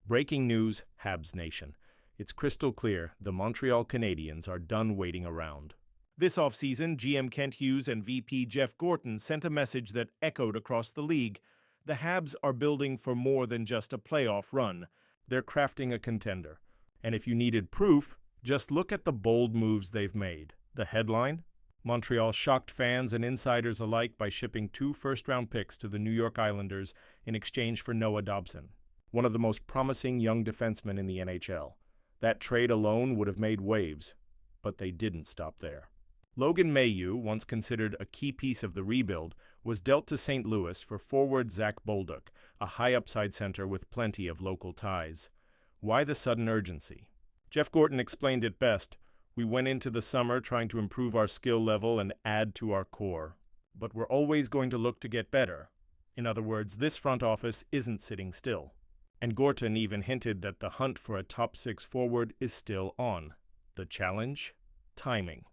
Breaking news, Habs Nation. It's crystal clear the Montreal Canadiens are done waiting around. This offseason, GM Kent Hughes and VP Jeff Gorton sent a message that echoed across the league. The Habs are building for more than just a playoff run. They're crafting a contender. And if you needed proof, just look at the bold moves they've made. The headline? Montreal shocked fans and insiders alike by shipping 2 first-round picks to the New York Islanders in exchange for Noah Dobson, one of the most promising young defensemen in the NHL. That trade alone would have made waves, but they didn't stop there. Logan Mailloux, once considered a key piece of the rebuild, was dealt to St. Louis for forward Zach Bolduc, a high-upside center with plenty of local ties. Why the sudden urgency? Jeff Gorton explained it best. We went into the summer trying to improve our skill level and add to our core. But we're always going to look to get better. In other words, this front office isn't sitting still. And Gorton even hinted that the hunt for a top 6 forward is still on. The challenge? Timing.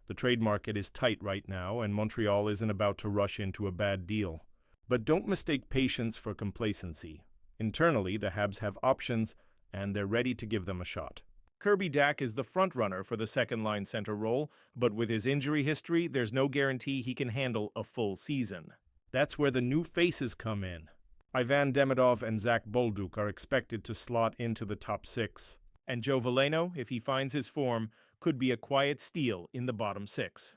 The trade market is tight right now, and Montreal isn't about to rush into a bad deal. But don't mistake patience for complacency. Internally, the Habs have options, and they're ready to give them a shot. Kirby Dach is the front-runner for the second-line center role, but with his injury history, there's no guarantee he can handle a full season. That's where the new faces come in. Ivan Demidov and Zach Bolduc are expected to slot into the top 6. And Joe Veleno, if he finds his form, could be a quiet steal in the bottom 6.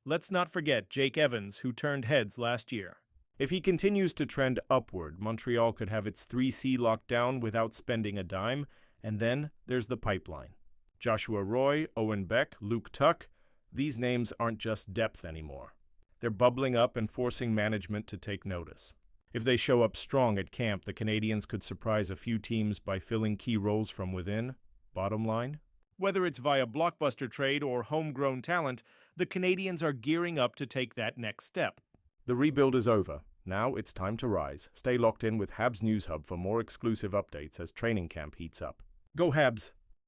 Let's not forget Jake Evans, who turned heads last year. If he continues to trend upward, Montreal could have its 3C locked down without spending a dime, and then there's the pipeline. Joshua Roy, Owen Beck, Luke Tuck, these names aren't just depth anymore. They're bubbling up and forcing management to take notice. If they show up strong at camp, the Canadiens could surprise a few teams by filling key roles from within. Bottom line? Whether it's via blockbuster trade or homegrown talent, the Canadiens are gearing up to take that next step. The rebuild is over. Now it's time to rise. Stay locked in with Habs News Hub for more exclusive updates as training camp heats up. Go Habs!